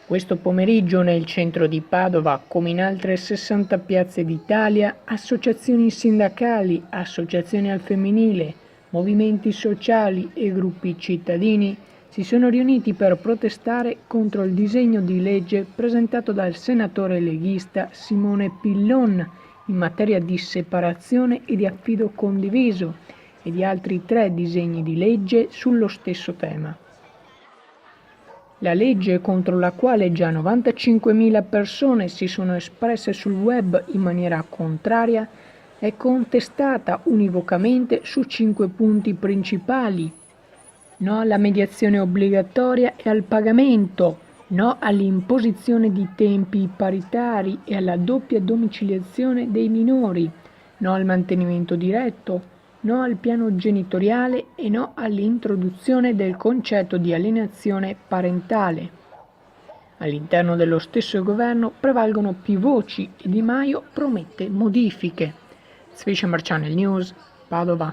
Questo pomeriggio nel centro di Padova, come in altre 60 piazze d'Italia, associazioni sindacali, associazioni al femminile, movimenti sociali e gruppi cittadini si sono riuniti per protestare contro il disegno di legge presentato dal senatore leghista Simone Pillon in materia di separazione e di affido condiviso e di altri 3 disegni di legge sullo stesso tema. La legge contro la quale già 95.000 persone si sono espresse sul web in maniera contraria è contestata univocamente su 5 punti principali: no alla mediazione obbligatoria e al pagamento, no all'imposizione di tempi paritari e alla doppia domiciliazione dei minori, no al mantenimento diretto, no al piano genitoriale e no all'introduzione del concetto di alienazione parentale. All'interno dello stesso governo prevalgono più voci e Di Maio promette modifiche. Sfiscia Channel News, Padova.